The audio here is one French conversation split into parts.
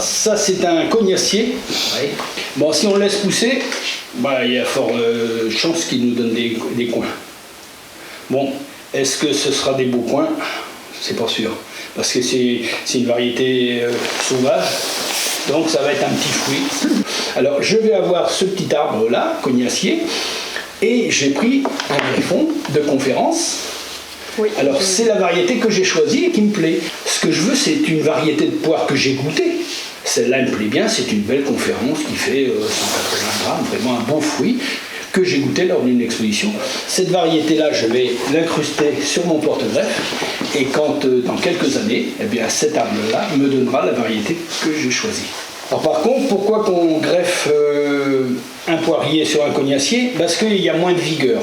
ça c'est un cognacier. Oui. Bon, si on le laisse pousser, il y a fort chance qu'il nous donne des coins. Bon, est-ce que ce sera des beaux coins? C'est pas sûr. Parce que c'est une variété sauvage. Donc ça va être un petit fruit. Alors je vais avoir ce petit arbre là, cognacier, et j'ai pris un greffon de conférence. Oui. Alors c'est la variété que j'ai choisie et qui me plaît. Ce que je veux, c'est une variété de poire que j'ai goûtée. Celle-là me plaît bien, c'est une belle conférence qui fait 180 grammes, vraiment un beau fruit que j'ai goûté lors d'une exposition. Cette variété-là, je vais l'incruster sur mon porte-greffe et quand, dans quelques années, eh bien, cet arbre-là me donnera la variété que j'ai choisie. Alors par contre, pourquoi qu'on greffe un poirier sur un cognacier? Parce qu'il y a moins de vigueur.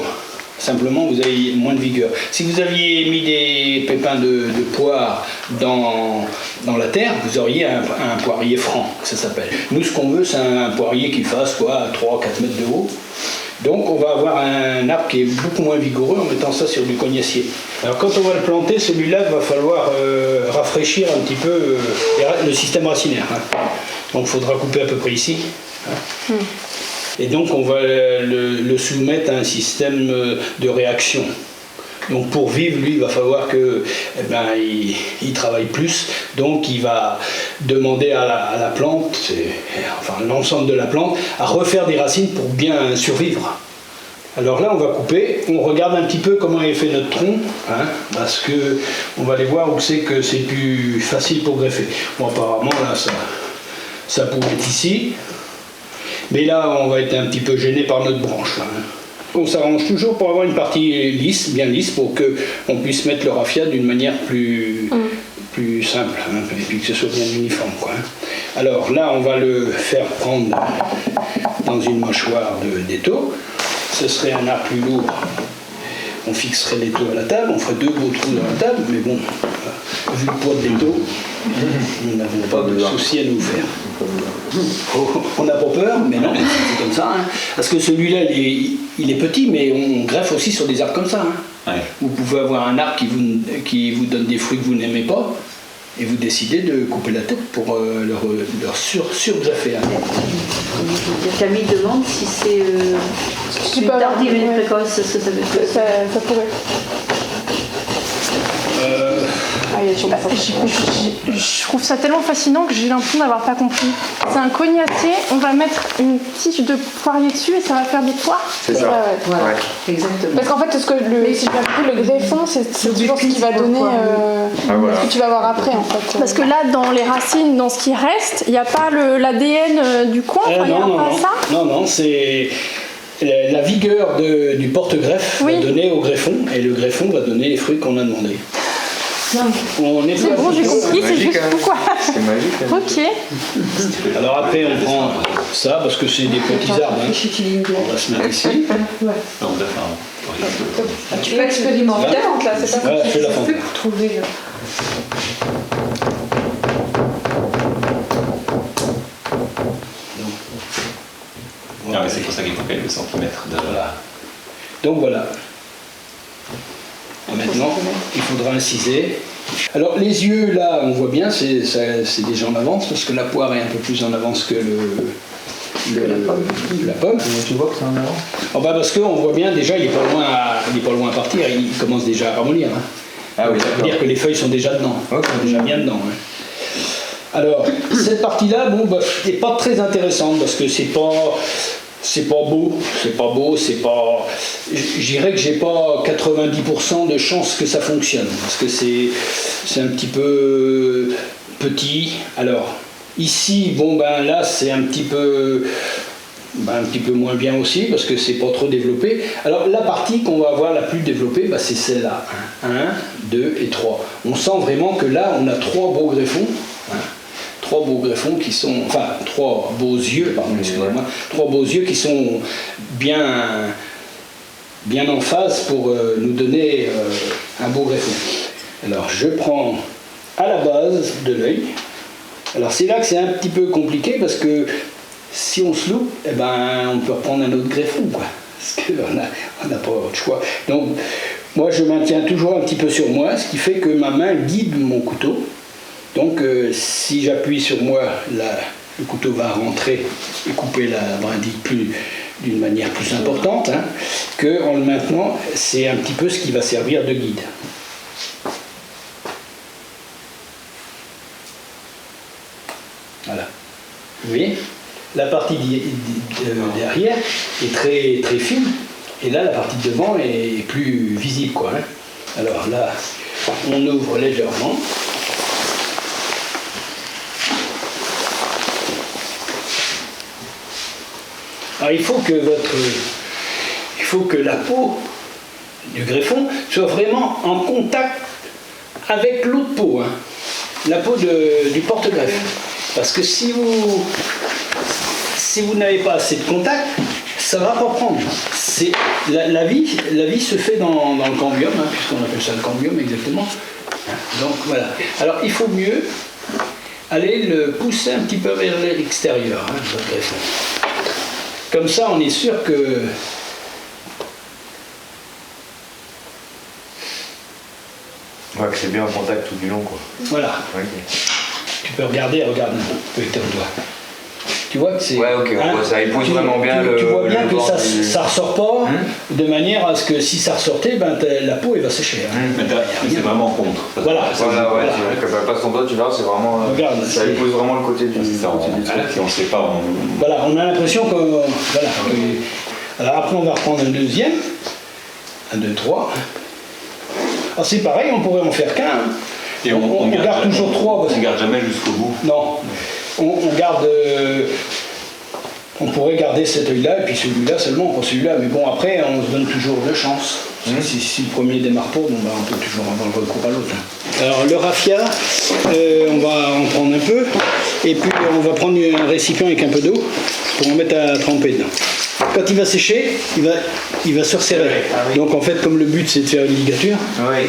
Simplement, vous avez moins de vigueur. Si vous aviez mis des pépins de poire dans la terre, vous auriez un poirier franc, ça s'appelle. Nous, ce qu'on veut, c'est un poirier qui fasse 3-4 mètres de haut. Donc, on va avoir un arbre qui est beaucoup moins vigoureux en mettant ça sur du cognacier. Alors, quand on va le planter, celui-là, il va falloir rafraîchir un petit peu le système racinaire. Hein. Donc, il faudra couper à peu près ici. Hein. Et donc on va le soumettre à un système de réaction. Donc pour vivre, lui, il va falloir que, il travaille plus. Donc il va demander à la plante, enfin l'ensemble de la plante, à refaire des racines pour bien survivre. Alors là, on va couper. On regarde un petit peu comment est fait notre tronc, hein, parce que on va aller voir où c'est que c'est plus facile pour greffer. Bon, apparemment là, ça pourrait être ici. Mais là, on va être un petit peu gêné par notre branche. Là, hein. On s'arrange toujours pour avoir une partie lisse, bien lisse, pour qu'on puisse mettre le raffia d'une manière plus simple, hein, et puis que ce soit bien uniforme, quoi, hein. Alors là, on va le faire prendre dans une mâchoire d'étau. Ce serait un arbre plus lourd. On fixerait l'étau à la table, on ferait 2 gros trous dans la table, mais bon, vu le poids de l'étau, nous n'avons pas de souci à nous faire. On n'a pas peur, mais non, c'est comme ça. Hein. Parce que celui-là, il est petit, mais on greffe aussi sur des arbres comme ça. Hein. Ouais. Vous pouvez avoir un arbre qui vous donne des fruits que vous n'aimez pas, et vous décidez de couper la tête pour leur surgreffer. Hein. Camille demande si c'est tardif et précoce, ça pourrait. Je trouve ça tellement fascinant que j'ai l'impression d'avoir pas compris. C'est un cognacier, on va mettre une tige de poirier dessus et ça va faire des poires. C'est ça. Ouais. Voilà. Exactement. Parce qu'en fait, si j'ai bien compris, le greffon, c'est toujours ce qui va donner ce que tu vas voir après, en fait. Parce que là, dans les racines, dans ce qui reste, il n'y a pas l'ADN du coin, il n'y a pas ça. Non, c'est la vigueur du porte-greffe va donner au greffon, et le greffon va donner les fruits qu'on a demandé. C'est bon, j'ai compris, c'est juste pourquoi. C'est magique. Hein. Ok. Alors après, on prend ça, parce que c'est des petits arbres. Hein. On va se mettre ici. Tu peux expérimenter là, c'est pas je fais la fente. pour trouver. Non, mais c'est pour ça qu'il faut quelques centimètres de... Voilà. Donc voilà. Et maintenant, il faudra inciser. Alors les yeux, là, on voit bien, c'est déjà en avance, parce que la poire est un peu plus en avance que la pomme. Tu vois que c'est en avance? Parce qu'on voit bien, déjà, il n'est pas loin à partir, il commence déjà à ramollir. Hein. Ah oui, ça veut dire que les feuilles sont déjà dedans, déjà bien dedans. Hein. Alors, cette partie-là, n'est pas très intéressante, parce que c'est pas beau, je dirais que j'ai pas 90% de chances que ça fonctionne, parce que c'est un petit peu petit. Alors, ici, là, c'est un petit peu moins bien aussi, parce que c'est pas trop développé. Alors, la partie qu'on va avoir la plus développée, c'est celle-là. 1, 2 et 3. On sent vraiment que là, on a 3 beaux greffons. 3 beaux greffons qui sont, 3 beaux yeux, excusez-moi, 3 beaux yeux qui sont bien en phase pour nous donner un beau greffon. Alors je prends à la base de l'œil. Alors c'est là que c'est un petit peu compliqué, parce que si on se loupe, on peut reprendre un autre greffon, quoi, parce qu'on n'a pas autre choix. Donc moi je maintiens toujours un petit peu sur moi, ce qui fait que ma main guide mon couteau. Donc si j'appuie sur moi, le couteau va rentrer et couper la brindille d'une manière plus importante, hein, qu'en le maintenant, c'est un petit peu ce qui va servir de guide. Voilà. Vous voyez, la partie derrière est très, très fine, et là, la partie de devant est plus visible, quoi, hein. Alors là, on ouvre légèrement. Alors il faut que la peau du greffon soit vraiment en contact avec l'autre peau, hein, la peau du porte-greffe. Parce que si vous n'avez pas assez de contact, ça ne va pas prendre. La vie se fait dans le cambium, hein, puisqu'on appelle ça le cambium exactement. Donc voilà. Alors il faut mieux aller le pousser un petit peu vers l'extérieur, hein, votre greffon. Comme ça, on est sûr que... Ouais, que c'est bien en contact tout du long, quoi. Voilà. Okay. Tu peux regarde avec ton doigt. Tu vois que c'est... Ouais, ok, on voit ça épouse vraiment bien tu vois bien que ça ressort pas, de manière à ce que si ça ressortait, ben, la peau elle va sécher. Hein. Mais c'est vraiment contre. Voilà, passe ton doigt, tu vois, c'est vraiment... Regarde, ça épouse vraiment le côté du... Si on ne sait pas... Voilà, on a l'impression que... Voilà. Alors après, on va reprendre un deuxième. 1, 2, 3. Alors c'est pareil, on pourrait en faire qu'un. Hein. Et on garde toujours 3. On ne garde jamais jusqu'au bout. Non. On garde... on pourrait garder cet œil-là et puis celui-là seulement pour celui-là. Mais bon, après, on se donne toujours 2 chances. Si le premier démarre pas, bon, ben, on peut toujours avoir le recours à l'autre. Hein. Alors le raffia, on va en prendre un peu. Et puis on va prendre un récipient avec un peu d'eau pour en mettre à tremper dedans. Quand il va sécher, il va se resserrer. Ah, oui. Donc en fait, comme le but c'est de faire une ligature,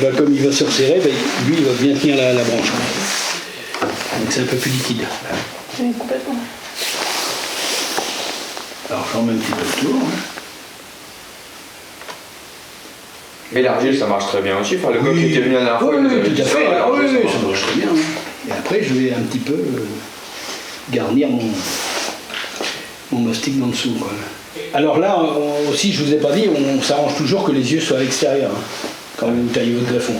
ben, comme il va se resserrer, ben, lui il va bien tenir la branche. Donc c'est un peu plus liquide. Oui, complètement. Alors j'en mets un petit peu le tour. Hein. Mais l'argile ça marche très bien aussi. Enfin, le gars qui était venu la dernière fois, oui, tout à fait. Oui, ça marche très bien. Hein. Et après je vais un petit peu garnir mon mastic d'en dessous, quoi. Alors là aussi, je vous ai pas dit, on s'arrange toujours que les yeux soient à l'extérieur, hein, quand vous taillez votre greffon.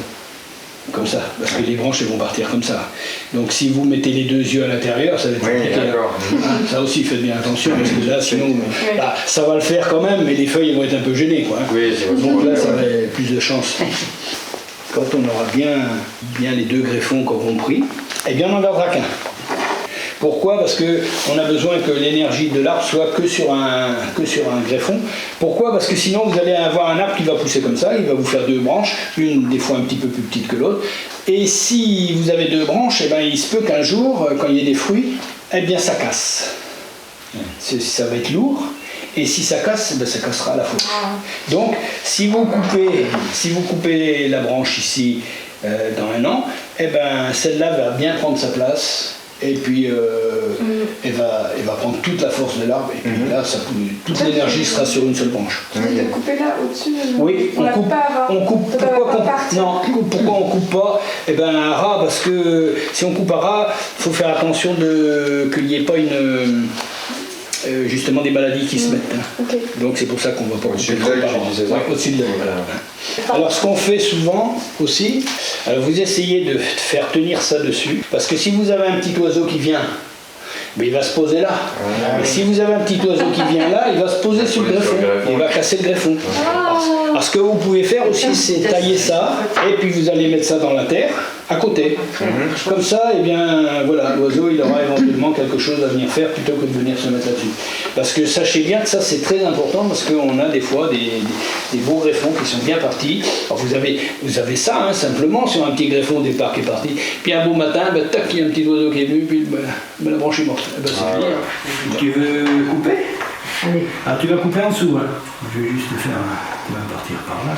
Comme ça, parce que les branches elles vont partir comme ça. Donc si vous mettez les 2 yeux à l'intérieur, ça va être compliqué. Ça aussi, faites bien attention, parce que là, sinon, bah, ça va le faire quand même, mais les feuilles elles vont être un peu gênées, quoi. Oui, donc là, ça va être plus de chance. Quand on aura bien les 2 greffons qu'auront pris, eh bien on n'en gardera qu'un. Pourquoi ? Parce qu'on a besoin que l'énergie de l'arbre soit que sur un greffon. Pourquoi ? Parce que sinon vous allez avoir un arbre qui va pousser comme ça, il va vous faire 2 branches, une des fois un petit peu plus petite que l'autre. Et si vous avez 2 branches, eh ben, il se peut qu'un jour, quand il y ait des fruits, eh bien ça casse. Ça va être lourd. Et si ça casse, ben ça cassera à la fois. Donc si vous coupez la branche ici dans 1 an, eh ben, celle-là va bien prendre sa place. Et puis elle va prendre toute la force de l'arbre et puis là toute l'énergie sera sur une seule branche. Tu veux couper là au-dessus? Oui, on coupe. Pourquoi on coupe pas? Eh ben un ras, parce que si on coupe un ras, il faut faire attention qu'il n'y ait pas justement des maladies qui se mettent. Hein. Okay. Donc c'est pour ça qu'on ne va pas couper trop par au-dessus de l'œil. Voilà. Alors ce qu'on fait souvent aussi, vous essayez de faire tenir ça dessus, parce que si vous avez un petit oiseau qui vient, mais il va se poser là. Et si vous avez un petit oiseau qui vient là, il va se poser sur le greffon. Il va casser le greffon. Alors ce que vous pouvez faire aussi, c'est tailler ça, et puis vous allez mettre ça dans la terre, à côté. Comme ça, eh bien, voilà, l'oiseau, il aura éventuellement quelque chose à venir faire plutôt que de venir se mettre là-dessus. Parce que sachez bien que ça, c'est très important, parce qu'on a des fois des beaux greffons qui sont bien partis. Alors vous avez ça, hein, simplement, sur un petit greffon au départ qui est parti. Puis un beau matin, ben, tac, il y a un petit oiseau qui est venu, puis ben, la branche est morte. Eh ben, c'est fini. Tu veux couper? Allez. Alors tu vas couper en dessous. Hein. Je vais juste le faire. Tu vas partir par là.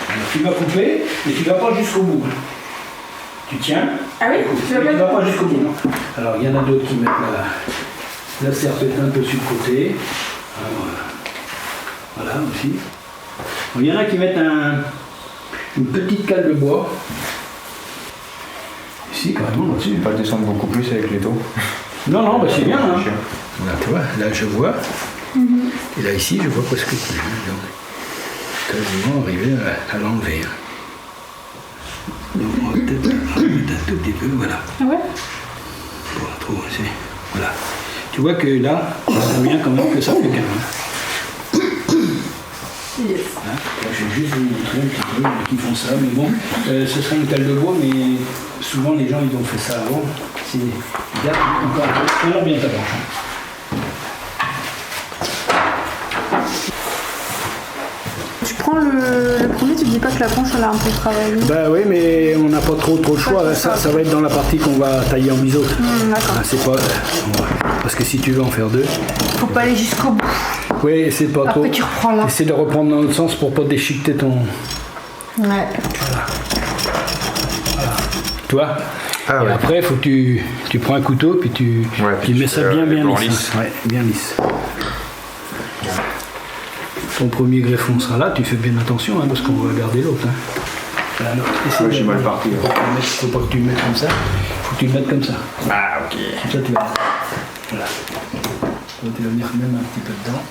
Alors tu vas couper, mais tu ne vas pas jusqu'au bout. Tu tiens. Ah oui, tu ne vas pas jusqu'au bout. Non. Alors il y en a d'autres qui mettent la serpette un peu sur le côté. Alors, voilà aussi. Il y en a qui mettent une petite cale de bois. Ici, carrément là-dessus. Pas descendre beaucoup plus avec les taux. Non, non, bah c'est bien. Hein. Là, tu vois, là je vois. Et là ici, je vois presque plus. Donc, quasiment arriver à l'enlever. Donc on va peut-être remettre un tout petit peu, voilà. Ah ouais. Bon, trop, voilà. Tu vois que là, ça sent bien quand même que ça fait calme. Yes. Hein, là, je vais juste vous montrer un petit peu qui font ça, mais bon, ce serait une cale de bois, mais souvent les gens ils ont fait ça avant. C'est regarde, encore bien ta branche. Tu prends le premier, tu dis pas que la planche elle a un peu travaillé. Bah oui, mais on n'a pas trop le choix. Là, ça va être dans la partie qu'on va tailler en biseau. D'accord. Ah, c'est pas parce que si tu veux en faire deux. Faut pas aller jusqu'au bout. Oui, c'est pas trop. Après tu reprends là. Essaie de reprendre dans l'autre sens pour pas déchiqueter ton. Ouais. Voilà. Tu vois. Ah, et ouais. après, faut que tu prends un couteau puis tu mets ça bien lisse. Ouais, bien lisse. Ton premier greffon sera là, tu fais bien attention hein, parce qu'on va garder l'autre. Hein. Alors, Ouais, j'ai mal parti. Faut pas que tu le mettes comme ça, faut que tu le mettes comme ça. Ah, ok. Comme ça, tu vas. Voilà. Toi, tu vas venir même un petit peu dedans.